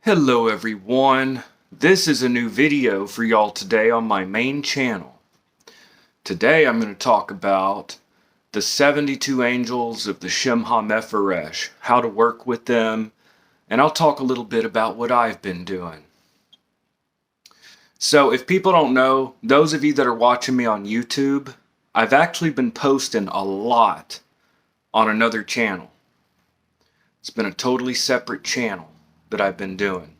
Hello everyone, this is a new video for y'all today on my main channel. Today I'm going to talk about the 72 angels of the Shem, how to work with them, and I'll talk a little bit about what I've been doing. So if people don't know, those of you that are watching me on YouTube, I've actually been posting a lot on another channel. It's been a totally separate channel that I've been doing.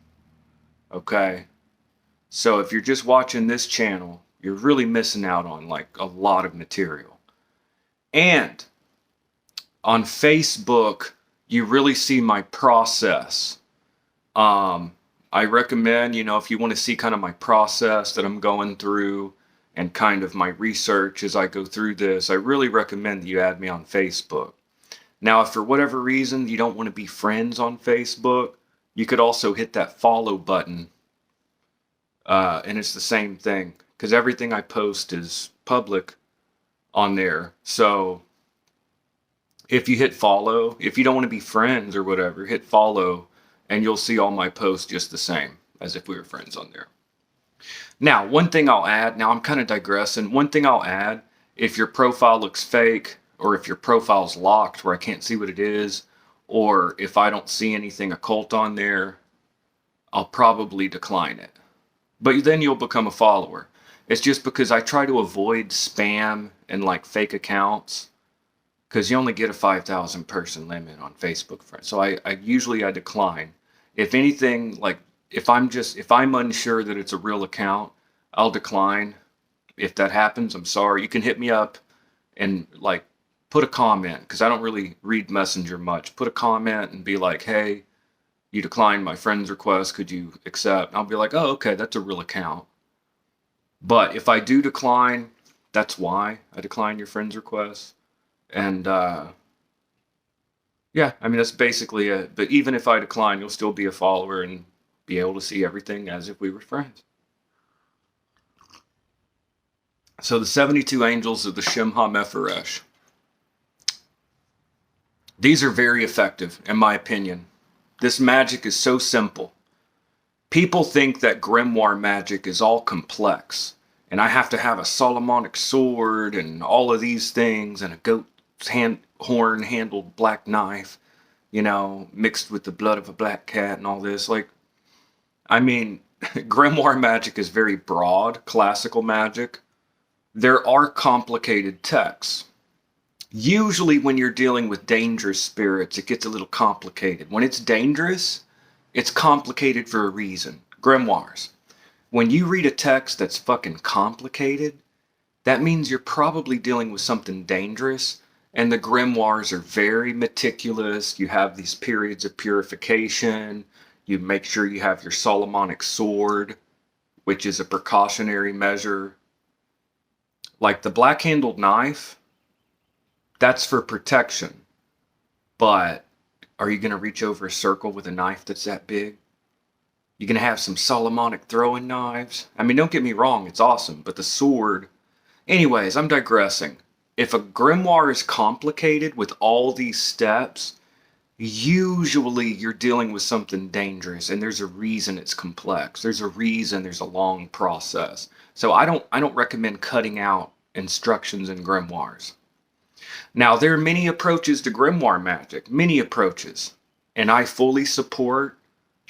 Okay, so if you're just watching this channel, you're really missing out on like a lot of material. And on Facebook, you really see my process. I recommend, if you want to see kind of my process that I'm going through and kind of my research as I go through this, I really recommend that you add me on Facebook. Now, if for whatever reason you don't want to be friends on Facebook, you could also hit that follow button, and it's the same thing because everything I post is public on there. So if you hit follow, if you don't want to be friends or whatever, hit follow and you'll see all my posts just the same as if we were friends on there. Now, one thing I'll add, now I'm kind of digressing, one thing I'll add, if your profile looks fake or if your profile's locked where I can't see what it is, or if I don't see anything occult on there, I'll probably decline it. But then you'll become a follower. It's just because I try to avoid spam and like fake accounts, because you only get a 5,000 person limit on Facebook friends. So I usually decline. If anything, like if I'm unsure that it's a real account, I'll decline. If that happens, I'm sorry. You can hit me up and like put a comment, because I don't really read Messenger much. Put a comment and be like, hey, you declined my friend's request, could you accept? And I'll be like, oh, okay, that's a real account. But if I do decline, that's why I decline your friend's request. And yeah, I mean, that's basically it. But even if I decline, you'll still be a follower and be able to see everything as if we were friends. So the 72 angels of the Shem. These are very effective, in my opinion. This magic is so simple. People think that grimoire magic is all complex, and I have to have a Solomonic sword and all of these things and a goat's horn-handled black knife, mixed with the blood of a black cat and all this. Like, I mean, grimoire magic is very broad, classical magic. There are complicated texts. Usually when you're dealing with dangerous spirits, it gets a little complicated. When it's dangerous, it's complicated for a reason. Grimoires. When you read a text that's fucking complicated, that means you're probably dealing with something dangerous, and the grimoires are very meticulous. You have these periods of purification. You make sure you have your Solomonic sword, which is a precautionary measure. Like the black-handled knife, that's for protection. But are you going to reach over a circle with a knife that's that big? You're going to have some Solomonic throwing knives. I mean, don't get me wrong, it's awesome, but the sword... Anyways, I'm digressing. If a grimoire is complicated with all these steps, usually you're dealing with something dangerous, and there's a reason it's complex. There's a reason there's a long process. So I don't recommend cutting out instructions in grimoires. Now, there are many approaches to grimoire magic, many approaches, and I fully support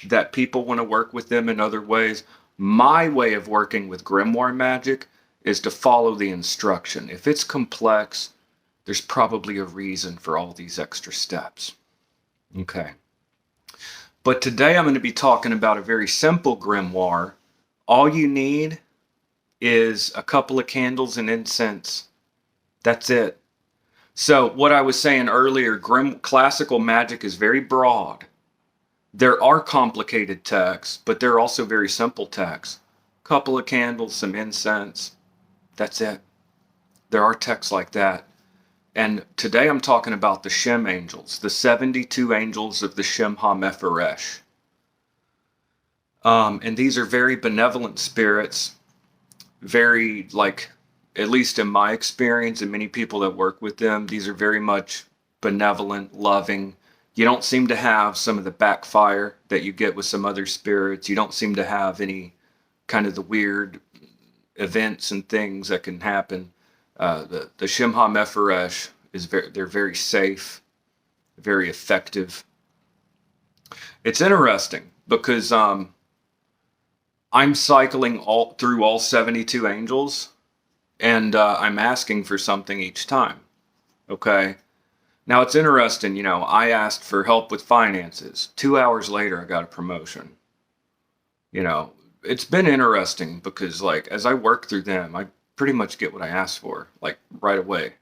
that people want to work with them in other ways. My way of working with grimoire magic is to follow the instruction. If it's complex, there's probably a reason for all these extra steps. Okay. But today I'm going to be talking about a very simple grimoire. All you need is a couple of candles and incense. That's it. So what I was saying earlier, classical magic is very broad. There are complicated texts, but there are also very simple texts. Couple of candles, some incense. That's it. There are texts like that. And today I'm talking about the Shem angels, the 72 angels of the Shem. And these are very benevolent spirits, very like... At least in my experience and many people that work with them, these are very much benevolent, loving. You don't seem to have some of the backfire that you get with some other spirits. You don't seem to have any kind of the weird events and things that can happen. The Shem HaMephoresh they're very safe, very effective. It's interesting because I'm cycling through all 72 angels, and I'm asking for something each time. Okay. Now it's interesting, I asked for help with finances. 2 hours later, I got a promotion. It's been interesting because, like, as I work through them, I pretty much get what I asked for, like, right away.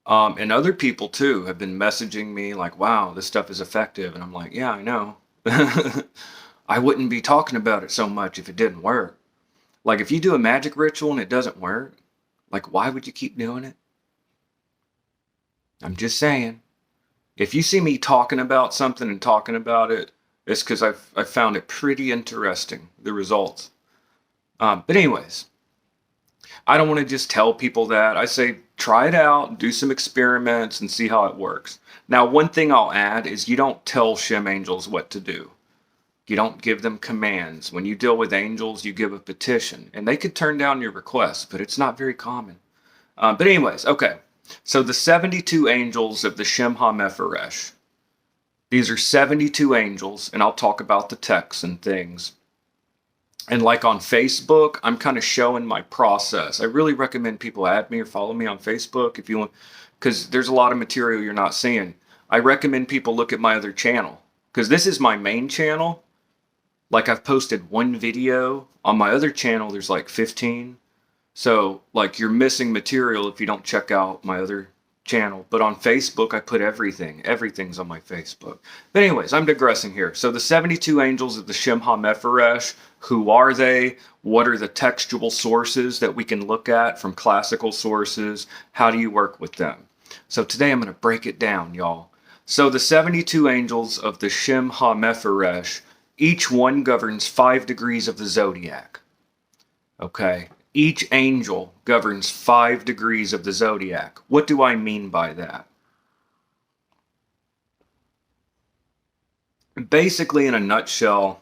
And other people too have been messaging me like, wow, this stuff is effective. And I'm like, yeah, I know. I wouldn't be talking about it so much if it didn't work. Like, if you do a magic ritual and it doesn't work, like, why would you keep doing it? I'm just saying. If you see me talking about something and talking about it, it's because I've found it pretty interesting, the results. But anyways, I don't want to just tell people that. I say try it out, do some experiments, and see how it works. Now, one thing I'll add is you don't tell Shem angels what to do. You don't give them commands. When you deal with angels, you give a petition. And they could turn down your request, but it's not very common. But anyways, okay. So the 72 angels of the Shem HaMephoresh. These are 72 angels, and I'll talk about the texts and things. And like on Facebook, I'm kind of showing my process. I really recommend people add me or follow me on Facebook if you want, because there's a lot of material you're not seeing. I recommend people look at my other channel, because this is my main channel. Like, I've posted one video. On my other channel, there's like 15. So, like, you're missing material if you don't check out my other channel. But on Facebook, I put everything. Everything's on my Facebook. But anyways, I'm digressing here. So the 72 angels of the Shem HaMephoresh, who are they? What are the textual sources that we can look at from classical sources? How do you work with them? So today I'm going to break it down, y'all. So the 72 angels of the Shem HaMephoresh, each one governs 5 degrees of the zodiac. Okay. Each angel governs 5 degrees of the zodiac. What do I mean by that? Basically, in a nutshell,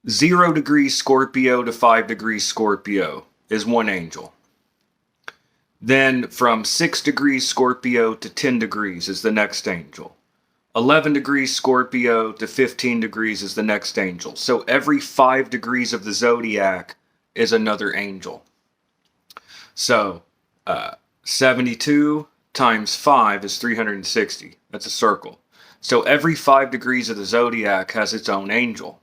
0 degrees Scorpio to 5 degrees Scorpio is one angel. Then from 6 degrees Scorpio to 10 degrees is the next angel. 11 degrees Scorpio to 15 degrees is the next angel. So every 5 degrees of the zodiac is another angel. So 72 times 5 is 360. That's a circle. So every 5 degrees of the zodiac has its own angel.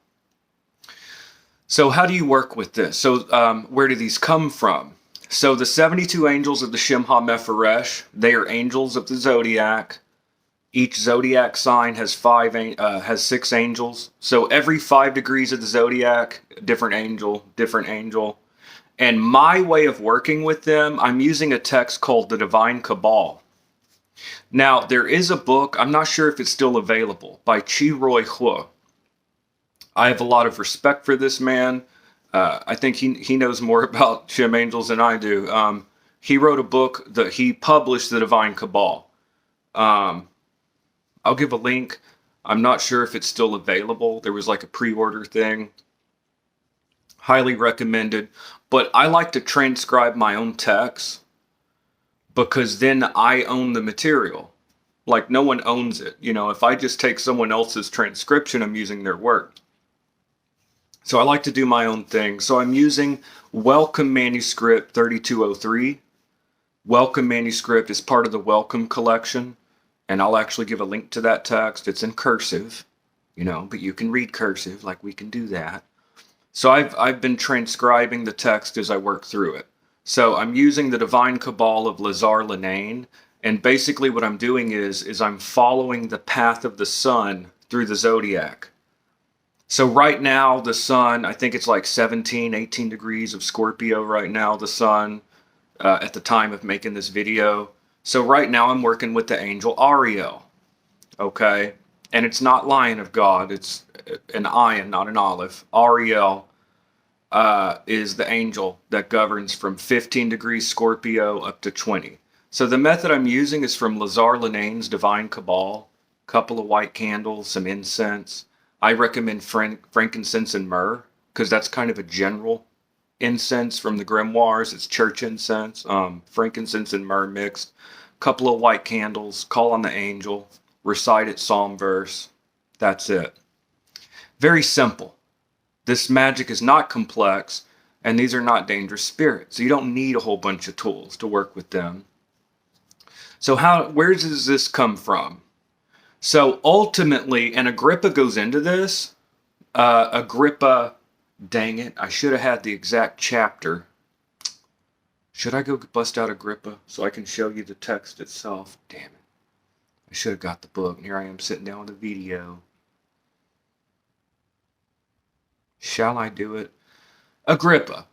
So how do you work with this? So where do these come from? So the 72 angels of the Shem HaMephoresh, they are angels of the zodiac. Each zodiac sign has 6 angels. So every 5 degrees of the zodiac, different angel, different angel. And my way of working with them, I'm using a text called the Divine Cabal. Now, there is a book, I'm not sure if it's still available, by Chi Roy Hua. I have a lot of respect for this man. I think he knows more about Shem angels than I do. He wrote a book that he published, the Divine Cabal. I'll give a link. I'm not sure if it's still available. There was like a pre-order thing. Highly recommended. But I like to transcribe my own text because then I own the material. Like, no one owns it. If I just take someone else's transcription, I'm using their work. So I like to do my own thing. So I'm using Welcome Manuscript 3203. Welcome Manuscript is part of the Welcome collection. And I'll actually give a link to that text. It's in cursive, but you can read cursive, like we can do that. So I've been transcribing the text as I work through it. So I'm using the Divine Cabal of Lazar Lenain, and basically what I'm doing is I'm following the path of the sun through the zodiac. So right now, the sun, I think it's like 17, 18 degrees of Scorpio right now, the sun, at the time of making this video. So right now I'm working with the angel Ariel, okay? And it's not Lion of God, it's an ion, not an olive. Ariel is the angel that governs from 15 degrees Scorpio up to 20. So the method I'm using is from Lazar Linane's Divine Cabal. A couple of white candles, some incense. I recommend frankincense and myrrh because that's kind of a general incense from the grimoires. It's church incense, frankincense and myrrh mixed. Couple of white candles, call on the angel, recite its psalm verse. That's it. Very simple. This magic is not complex, and these are not dangerous spirits. So you don't need a whole bunch of tools to work with them. So where does this come from? So ultimately, and Agrippa goes into this. Agrippa, dang it, I should have had the exact chapter. Should I go bust out Agrippa so I can show you the text itself? Damn it. I should have got the book, and here I am sitting down with the video. Shall I do it? Agrippa,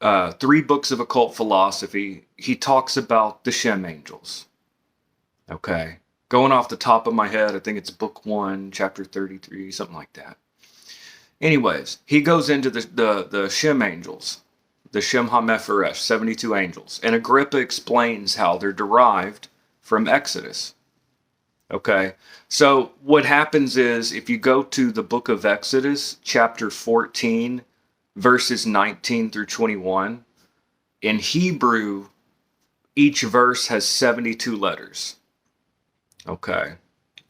3 books of occult philosophy. He talks about the Shem angels. Okay. Going off the top of my head, I think it's book 1, chapter 33, something like that. Anyways, he goes into the Shem angels, the Shem HaMepharesh, 72 angels. And Agrippa explains how they're derived from Exodus. Okay, so what happens is if you go to the book of Exodus, chapter 14, verses 19 through 21, in Hebrew, each verse has 72 letters. Okay,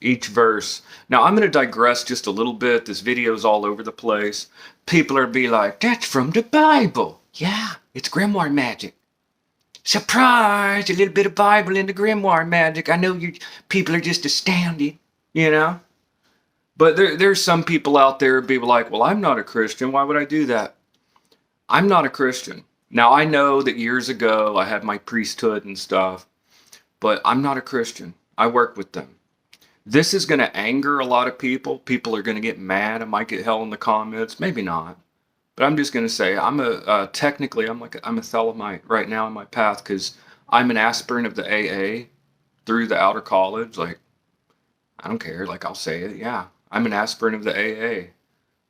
each verse. Now, I'm going to digress just a little bit. This video's all over the place. People are be like, that's from the Bible. Yeah, it's grimoire magic. Surprise! A little bit of Bible in the grimoire magic. I know you people are just astounded, you know? But there's some people out there who be like, well, I'm not a Christian. Why would I do that? I'm not a Christian. Now, I know that years ago I had my priesthood and stuff, but I'm not a Christian. I work with them. This is going to anger a lot of people. People are going to get mad. I might get hell in the comments. Maybe not. But I'm just going to say technically I'm a Thelemite right now in my path because I'm an aspirant of the AA through the outer college. Like, I don't care. Like, I'll say it. Yeah, I'm an aspirant of the AA.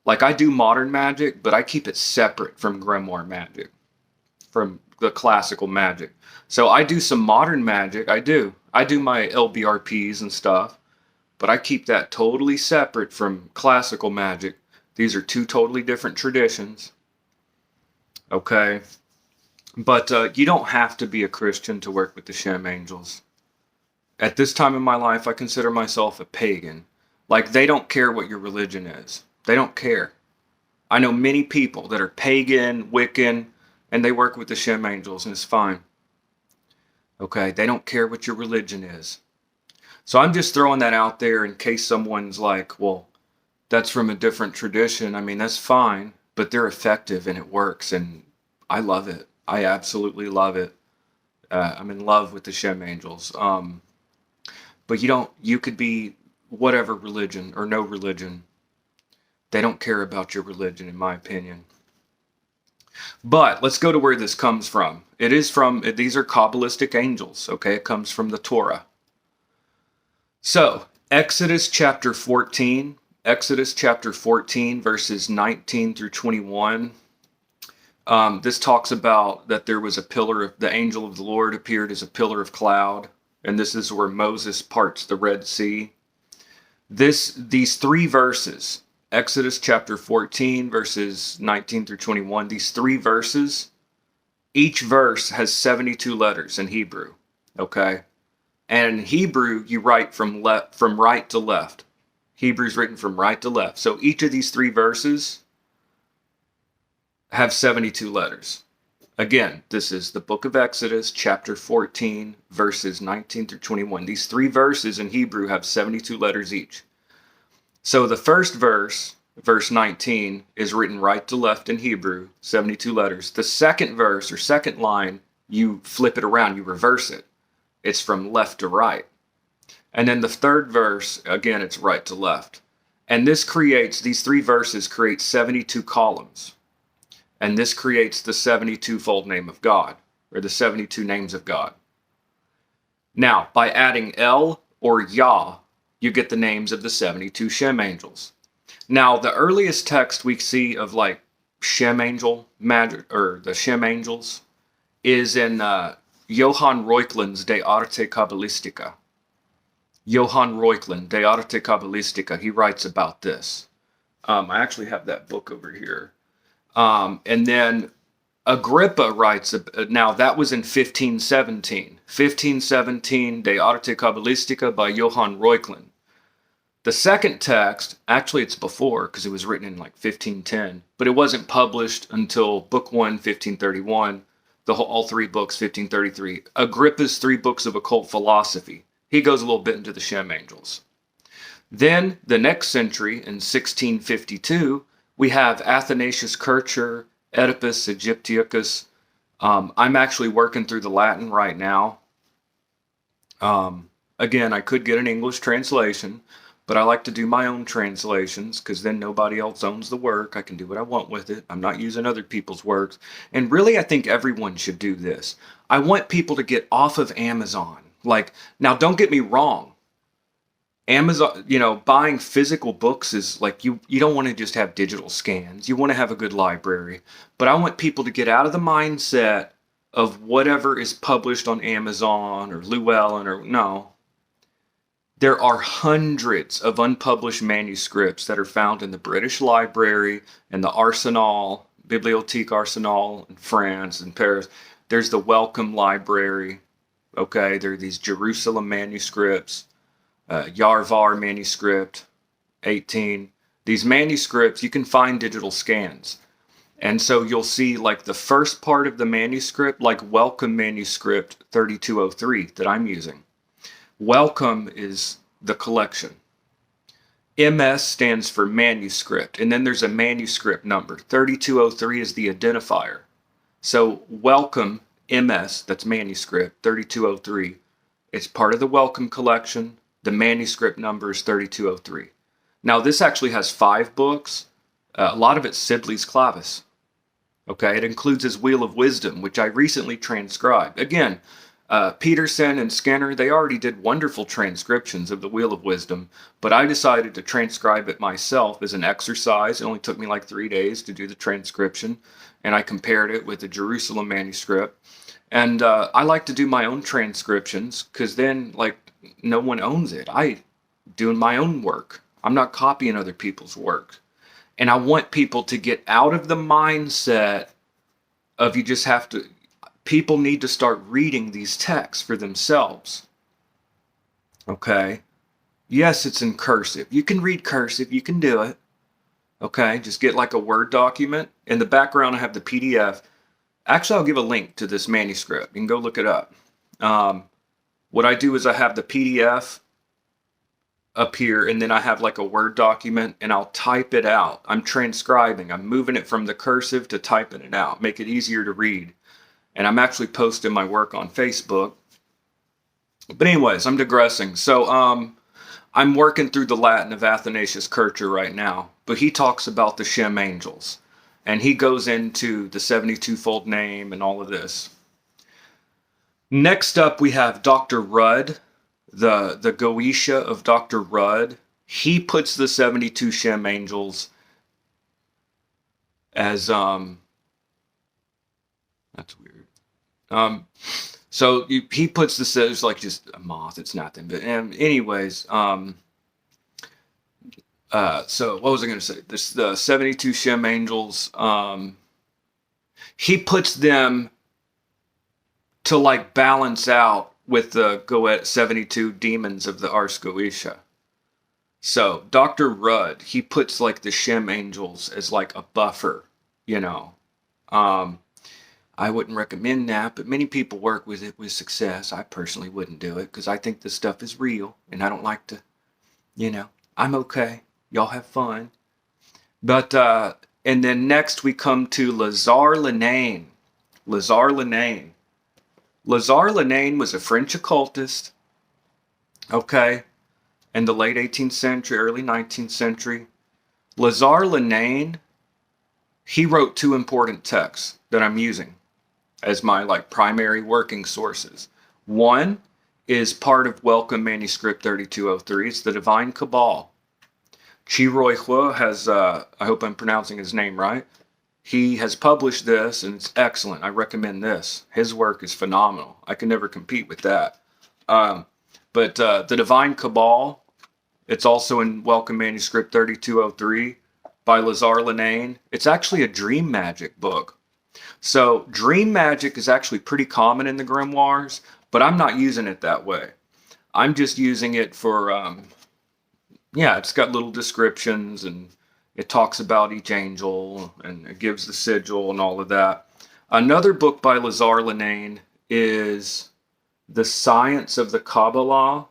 Like, I do modern magic, but I keep it separate from grimoire magic, from the classical magic. So I do some modern magic. I do my LBRPs and stuff, but I keep that totally separate from classical magic. These are 2 totally different traditions. Okay. But you don't have to be a Christian to work with the Shem angels. At this time in my life, I consider myself a pagan. Like, they don't care what your religion is. They don't care. I know many people that are pagan, Wiccan, and they work with the Shem angels, and it's fine. Okay, they don't care what your religion is. So I'm just throwing that out there in case someone's like, well, that's from a different tradition. I mean, that's fine, but they're effective and it works, and I love it. I absolutely love it. I'm in love with the Shem angels. But you could be whatever religion or no religion. They don't care about your religion, in my opinion. But let's go to where this comes from. These are Kabbalistic angels, okay? It comes from the Torah. So, Exodus chapter 14, verses 19 through 21. This talks about that there was the angel of the Lord appeared as a pillar of cloud, and this is where Moses parts the Red Sea. These 3 verses, Exodus chapter 14, verses 19 through 21, these 3 verses, each verse has 72 letters in Hebrew, okay? And in Hebrew, you write from right to left. Hebrew's written from right to left. So each of these 3 verses have 72 letters. Again, this is the book of Exodus, chapter 14, verses 19 through 21. These 3 verses in Hebrew have 72 letters each. So the first verse, verse 19, is written right to left in Hebrew, 72 letters. The second verse or second line, you flip it around, you reverse it. It's from left to right. And then the third verse, again, it's right to left. And these 3 verses create 72 columns. And this creates the 72-fold name of God, or the 72 names of God. Now, by adding El or Yah, you get the names of the 72 Shem angels. Now, the earliest text we see of like Shem angel magic, or the Shem angels, is in Johann Reuchlin's De Arte Kabbalistica. Johann Reuchlin, De Arte Kabbalistica, he writes about this. I actually have that book over here. And then Agrippa writes, now that was in 1517. 1517, De Arte Kabbalistica by Johann Reuchlin. The second text, actually it's before because it was written in like 1510, but it wasn't published until book 1, 1531, all three books, 1533. Agrippa's 3 books of occult philosophy. He goes a little bit into the Shem angels. Then the next century, in 1652, we have Athanasius Kircher, Oedipus Egyptiacus. I'm actually working through the Latin right now. Again, I could get an English translation, but I like to do my own translations because then nobody else owns the work. I can do what I want with it. I'm not using other people's works. And really, I think everyone should do this. I want people to get off of Amazon. Like, now don't get me wrong. Amazon, buying physical books is like, you don't want to just have digital scans. You want to have a good library. But I want people to get out of the mindset of whatever is published on Amazon or Llewellyn no. There are hundreds of unpublished manuscripts that are found in the British Library and the Arsenal, Bibliothèque Arsenal in France and Paris. There's the Wellcome Library. Okay, there are these Jerusalem manuscripts, Yarvar manuscript, 18. These manuscripts, you can find digital scans. And so you'll see like the first part of the manuscript, like Wellcome manuscript 3203 that I'm using. Wellcome is the collection. MS stands for manuscript, and then there's a manuscript number. 3203 is the identifier. So Wellcome MS, that's manuscript, 3203. It's part of the Wellcome collection. The manuscript number is 3203. Now this actually has 5 books. A lot of it's Sibley's Clavis. Okay, it includes his Wheel of Wisdom, which I recently transcribed. Again, Peterson and Skinner, they already did wonderful transcriptions of the Wheel of Wisdom, but I decided to transcribe it myself as an exercise. It only took me like 3 days to do the transcription, and I compared it with the Jerusalem manuscript. And I like to do my own transcriptions because then, like, no one owns it. I doing my own work. I'm not copying other people's work. And I want people to get out of the mindset of you just have to... People need to start reading these texts for themselves. Okay? Yes, it's in cursive. You can read cursive. You can do it. Okay? Just get like a Word document. In the background, I have the PDF. Actually, I'll give a link to this manuscript. You can go look it up. What I do is I have the PDF up here, and then I have like a Word document, and I'll type it out. I'm transcribing. I'm moving it from the cursive to typing it out. Make it easier to read. And I'm actually posting my work on Facebook. But anyways, I'm digressing. So I'm working through the Latin of Athanasius Kircher right now. But he talks about the Shem angels. And he goes into the 72-fold name and all of this. Next up, we have Dr. Rudd, the Goetia of Dr. Rudd. He puts the 72 Shem angels as... That's weird. So he puts this as like just a moth. It's nothing. But anyways, so what was I going to say? The 72 Shem angels. He puts them to like balance out with the 72 demons of the Ars Goetia. So Dr. Rudd, he puts like the Shem angels as like a buffer, I wouldn't recommend that, but many people work with it with success. I personally wouldn't do it because I think this stuff is real and I don't like to, I'm okay. Y'all have fun. But, and then next we come to Lazare Lenain. Lazare Lenain. Lazare Lenain was a French occultist, okay, in the late 18th century, early 19th century. Lazare Lenain, he wrote 2 important texts that I'm using as my primary working sources. One is part of Wellcome Manuscript 3203. It's the Divine Cabal. Chi Roi Hua has, I hope I'm pronouncing his name right, He has published this, and it's excellent. I recommend this. His work is phenomenal. I can never compete with that. Um, but The Divine Cabal, it's also in Welcome Manuscript 3203 by Lazar Linane. It's actually a dream magic book. So dream magic is actually pretty common in the grimoires, but I'm not using it that way. I'm just using it for, yeah, it's got little descriptions and it talks about each angel and it gives the sigil and all of that. Another book by Lazar Linane is The Science of the Kabbalah.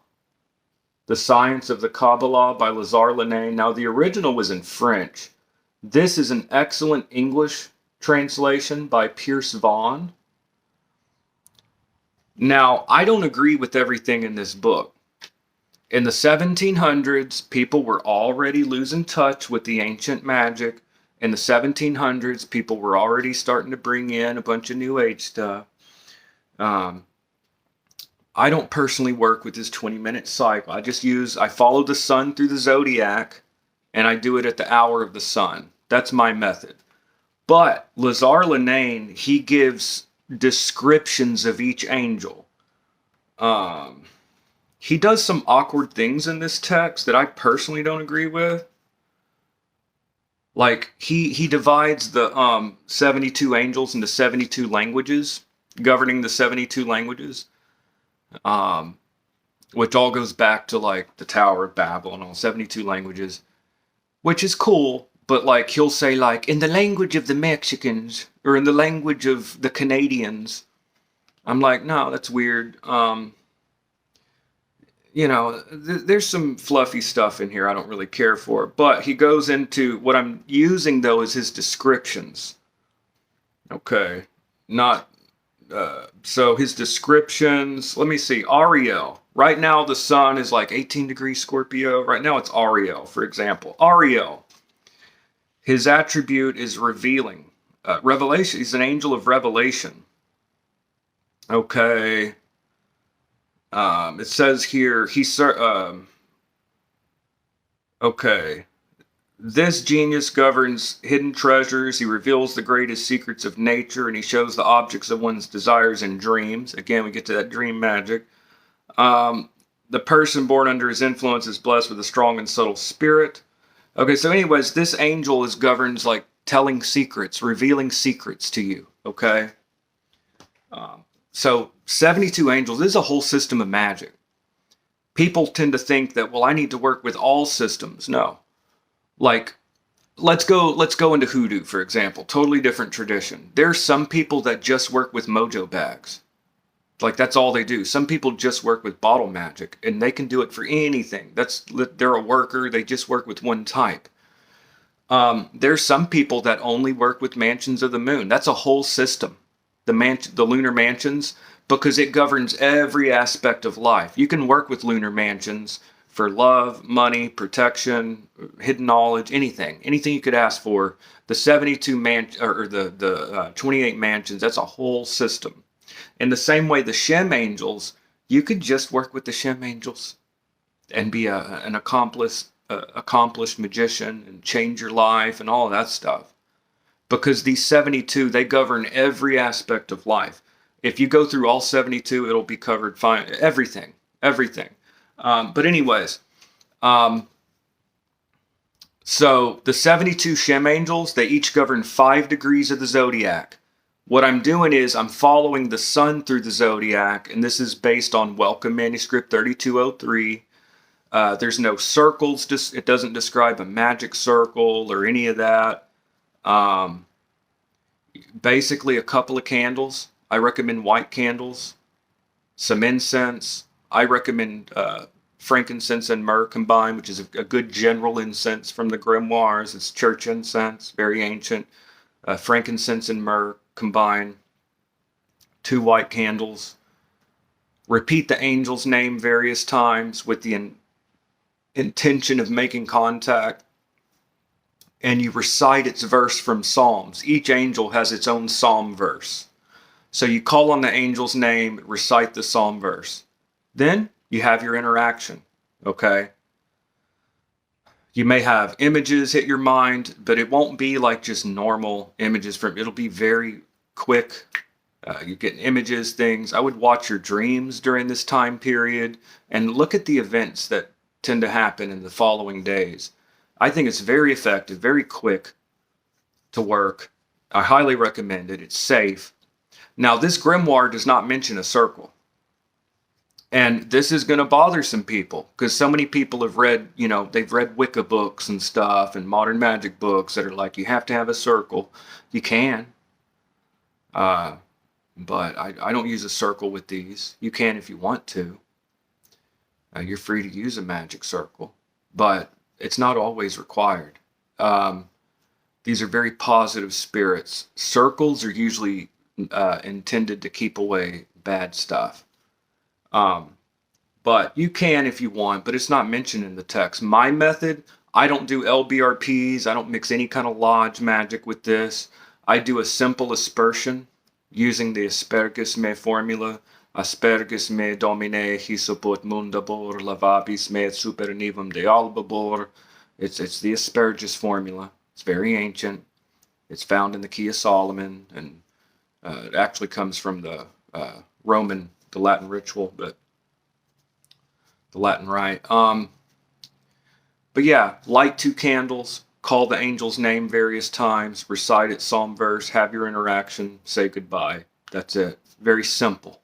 The Science of the Kabbalah by Lazar Linane. Now, the original was in French. This is an excellent English translation by Pierce Vaughan. Now, I don't agree with everything in this book. In the 1700s, people were already losing touch with the ancient magic. In the 1700s, people were already starting to bring in a bunch of New Age stuff. I don't personally work with this 20-minute cycle. I follow the sun through the zodiac, and I do it at the hour of the sun. That's my method. But Lazar Linane, he gives descriptions of each angel. He does some awkward things in this text that I personally don't agree with. Like, he divides the 72 angels into 72 languages, governing the 72 languages. Which all goes back to like the Tower of Babel and all 72 languages, which is cool, but like he'll say like in the language of the Mexicans or in the language of the Canadians. I'm like, no, that's weird. There's some fluffy stuff in here I don't really care for, but he goes into what I'm using though is his descriptions. Okay, not. So his descriptions, let me see, Ariel. Right now the sun is like 18 degrees Scorpio. Right now it's Ariel, for example. Ariel, his attribute is revealing. Revelation, he's an angel of revelation. Okay. It says here, okay. This genius governs hidden treasures. He reveals the greatest secrets of nature, and he shows the objects of one's desires in dreams. Again, we get to that dream magic. The person born under his influence is blessed with a strong and subtle spirit. Okay, so anyways, this angel governs like telling secrets, revealing secrets to you. Okay. So 72 angels, this is a whole system of magic. People tend to think that, well, I need to work with all systems. No. Like, let's go into hoodoo, for example. Totally different tradition. There's some people that just work with mojo bags. Like, that's all they do. Some people just work with bottle magic, and they can do it for anything. They're a worker. They just work with one type. There's some people that only work with mansions of the moon. That's a whole system. The lunar mansions, because it governs every aspect of life. You can work with lunar mansions for love, money, protection, hidden knowledge, anything you could ask for. The 28 mansions, that's a whole system. In the same way, the Shem angels, you could just work with the Shem angels and be an accomplished magician and change your life and all of that stuff. Because these 72, they govern every aspect of life. If you go through all 72, it'll be covered fine. Everything. But anyways, so the 72 Shem angels, they each govern 5 degrees of the zodiac. What I'm doing is I'm following the sun through the zodiac, and this is based on Welcome Manuscript 3203. There's no circles. It doesn't describe a magic circle or any of that. Basically a couple of candles. I recommend white candles, some incense. I recommend frankincense and myrrh combined, which is a good general incense from the grimoires. It's church incense, very ancient. Frankincense and myrrh combined. 2 white candles. Repeat the angel's name various times with the intention of making contact. And you recite its verse from Psalms. Each angel has its own psalm verse. So you call on the angel's name, recite the psalm verse. Then you have your interaction, okay? You may have images hit your mind, but it won't be like just normal images it'll be very quick. You get images, things. I would watch your dreams during this time period and look at the events that tend to happen in the following days. I think it's very effective, very quick to work. I highly recommend it. It's safe. Now, this grimoire does not mention a circle. And this is going to bother some people because so many people have read, they've read Wicca books and stuff and modern magic books that are like, you have to have a circle. You can. But I don't use a circle with these. You can if you want to. You're free to use a magic circle, but it's not always required. These are very positive spirits. Circles are usually intended to keep away bad stuff. But you can if you want, but it's not mentioned in the text. My method, I don't do LBRPs. I don't mix any kind of lodge magic with this. I do a simple aspersion using the Aspergus me formula. Aspergus me domine hisopot mundabor lavabis me supernivum de albabor. It's the aspergus formula. It's very ancient. It's found in the Key of Solomon, and it actually comes from the Latin ritual, but the Latin rite. But yeah, light 2 candles, call the angel's name various times, recite it psalm verse, have your interaction, say goodbye. That's it. Very simple.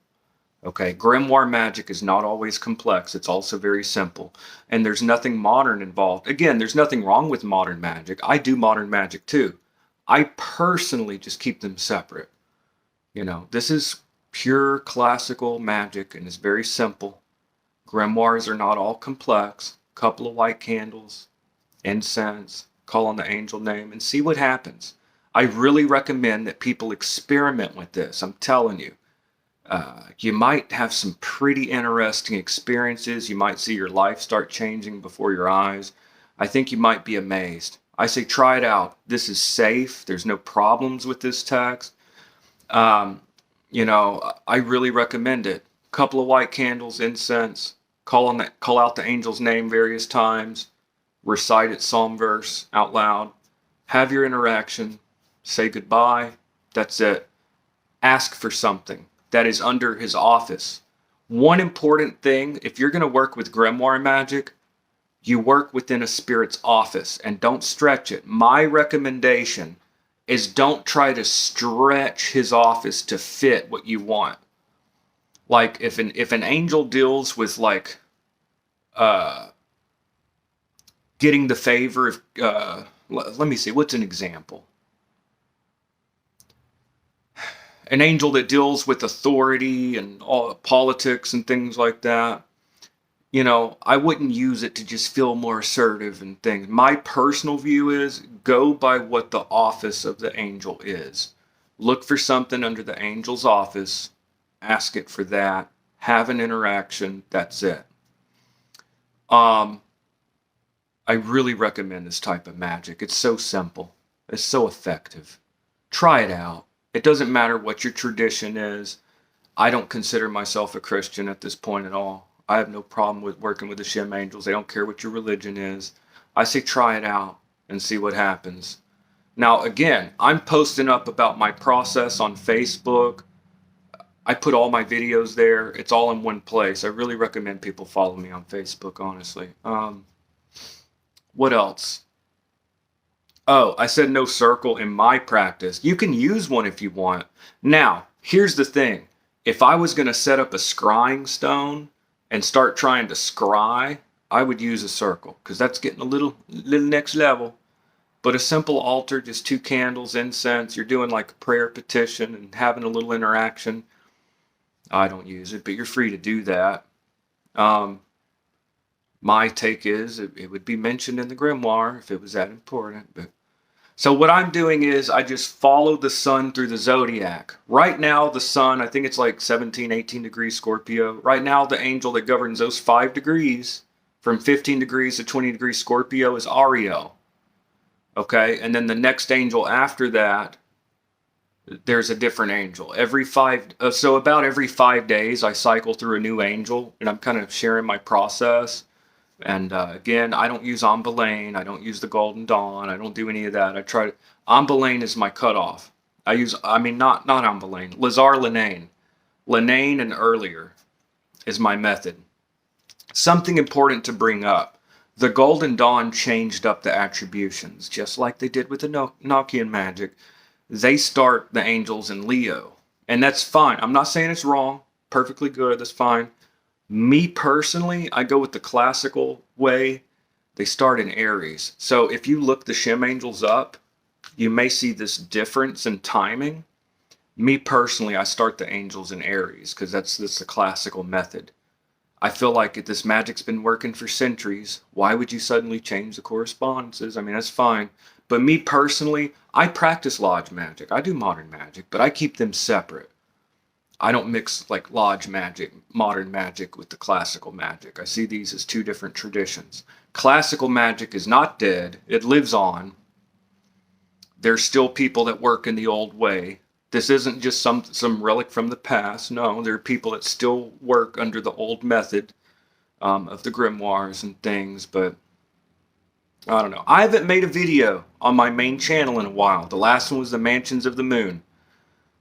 Okay, grimoire magic is not always complex. It's also very simple. And there's nothing modern involved. Again, there's nothing wrong with modern magic. I do modern magic too. I personally just keep them separate. This is pure classical magic and it's very simple. Grimoires are not all complex. Couple of white candles, incense, call on the angel name, and see what happens. I really recommend that people experiment with this. I'm telling you. You might have some pretty interesting experiences. You might see your life start changing before your eyes. I think you might be amazed. I say try it out. This is safe. There's no problems with this text. I really recommend it. Couple of white candles, incense, call out the angel's name various times, recite it psalm verse out loud, have your interaction, say goodbye. That's it. Ask for something that is under his office. One important thing, if you're going to work with grimoire magic, you work within a spirit's office and don't stretch it. My recommendation is don't try to stretch his office to fit what you want. Like if an angel deals with like getting the favor of let me see, what's an example? An angel that deals with authority and all politics and things like that. I wouldn't use it to just feel more assertive and things. My personal view is go by what the office of the angel is. Look for something under the angel's office. Ask it for that. Have an interaction. That's it. I really recommend this type of magic. It's so simple. It's so effective. Try it out. It doesn't matter what your tradition is. I don't consider myself a Christian at this point at all. I have no problem with working with the Shem angels. They don't care what your religion is. I say try it out and see what happens. Now, again, I'm posting up about my process on Facebook. I put all my videos there. It's all in one place. I really recommend people follow me on Facebook, honestly. What else? Oh, I said no circle in my practice. You can use one if you want. Now, here's the thing. If I was going to set up a scrying stone and start trying to scry, I would use a circle because that's getting a little next level. But a simple altar, just 2 candles, incense, you're doing like a prayer petition and having a little interaction. I don't use it, but you're free to do that. My take is it would be mentioned in the grimoire if it was that important. But so what I'm doing is I just follow the sun through the zodiac. Right now, the sun, I think it's like 17, 18 degrees Scorpio. Right now, the angel that governs those 5 degrees, from 15 degrees to 20 degrees Scorpio, is Ariel. Okay, and then the next angel after that, there's a different angel. So about every 5 days, I cycle through a new angel, and I'm kind of sharing my process. And again, I don't use Ambalain. I don't use the Golden Dawn. I don't do any of that. I try to. Ambalain is my cutoff. Not Ambalain. Lazar Linane. Linane and earlier is my method. Something important to bring up. The Golden Dawn changed up the attributions, just like they did with the Nokian magic. They start the angels in Leo. And that's fine. I'm not saying it's wrong. Perfectly good. That's fine. Me personally, I go with the classical way. They start in Aries. So if you look the Shem angels up, you may see this difference in timing. Me personally, I start the angels in Aries because that's the classical method. I feel like if this magic's been working for centuries, why would you suddenly change the correspondences? I mean, that's fine. But me personally, I practice lodge magic. I do modern magic, but I keep them separate. I don't mix like lodge magic, modern magic with the classical magic. I see these as two different traditions. Classical magic is not dead. It lives on. There's still people that work in the old way. This isn't just some relic from the past. No, there are people that still work under the old method of the grimoires and things, but I don't know. I haven't made a video on my main channel in a while. The last one was the Mansions of the Moon.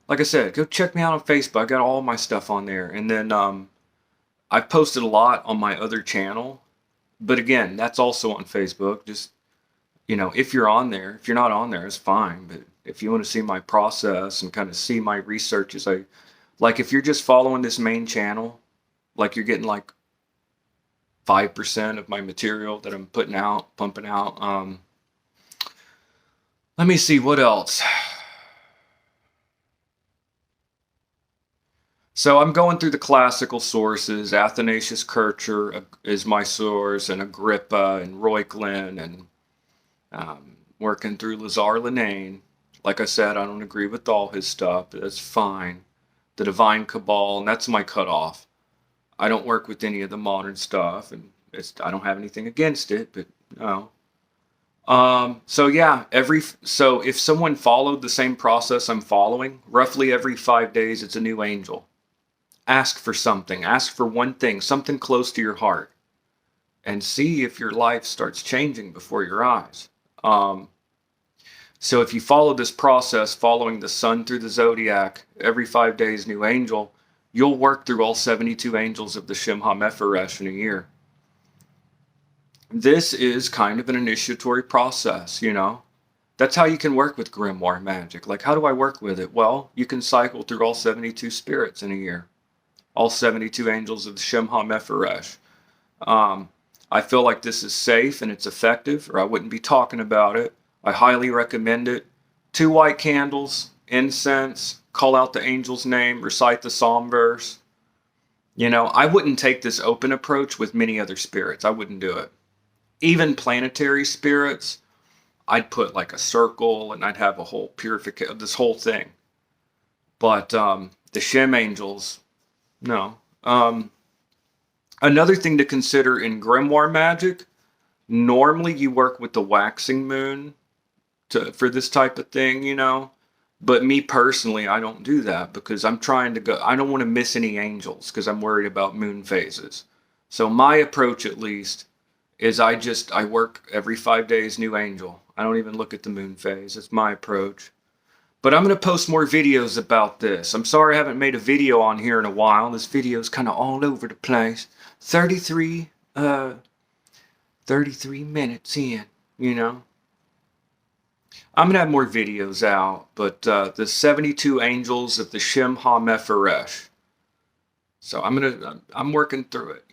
Like I said, go check me out on Facebook. I got all my stuff on there. And then I've posted a lot on my other channel. But again, that's also on Facebook. Just, if you're on there. If you're not on there, it's fine. But if you want to see my process and kind of see my researches, if you're just following this main channel, like you're getting like 5% of my material that I'm pumping out. Let me see, what else? So I'm going through the classical sources. Athanasius Kircher is my source, and Agrippa and Reuchlin, and working through Lazar Linane. Like I said, I don't agree with all his stuff, but that's fine. The Divine Cabal, and that's my cutoff. I don't work with any of the modern stuff, and I don't have anything against it, but no. So if someone followed the same process I'm following, roughly every 5 days it's a new angel. Ask for something. Ask for one thing, something close to your heart, and see if your life starts changing before your eyes. So if you follow this process, following the sun through the zodiac, every 5 days new angel, you'll work through all 72 angels of the Shem HaMephoresh in a year. This is kind of an initiatory process, That's how you can work with grimoire magic. Like, how do I work with it? Well, you can cycle through all 72 spirits in a year. All 72 angels of the Shem HaMephoresh. I feel like this is safe and it's effective, or I wouldn't be talking about it. I highly recommend it. 2 white candles, incense, call out the angel's name, recite the psalm verse. I wouldn't take this open approach with many other spirits. I wouldn't do it. Even planetary spirits, I'd put like a circle and I'd have a whole purification, this whole thing. But the Shem angels, no. Another thing to consider in grimoire magic, normally you work with the waxing moon for this type of thing, But me personally, I don't do that because I'm trying to go, I don't want to miss any angels because I'm worried about moon phases. So my approach, at least, is I work every 5 days new angel. I don't even look at the moon phase. It's my approach. But I'm going to post more videos about this. I'm sorry I haven't made a video on here in a while. This video is kind of all over the place. 33 minutes in, I'm going to have more videos out, but the 72 angels of the Shem HaMephoresh. So I'm working through it,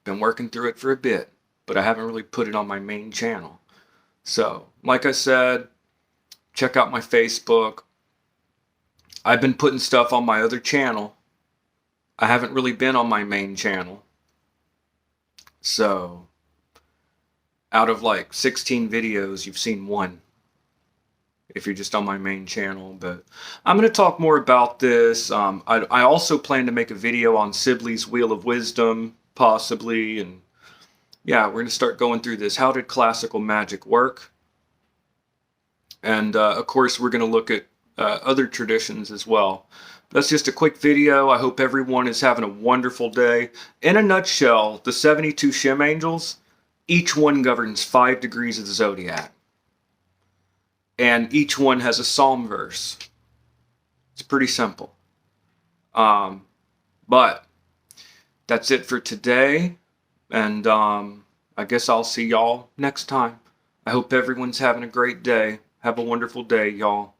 Been working through it for a bit, but I haven't really put it on my main channel. So, like I said, check out my Facebook. I've been putting stuff on my other channel. I haven't really been on my main channel. So, out of like 16 videos, you've seen 1. If you're just on my main channel. But I'm going to talk more about this. I also plan to make a video on Sibley's Wheel of Wisdom, possibly. And yeah, we're going to start going through this. How did classical magic work? And of course, we're going to look at other traditions as well. That's just a quick video. I hope everyone is having a wonderful day. In a nutshell, the 72 Shem angels, Each one governs 5 degrees of the zodiac. And each one has a psalm verse. It's pretty simple. But that's it for today. And I guess I'll see y'all next time. I hope everyone's having a great day. Have a wonderful day, y'all.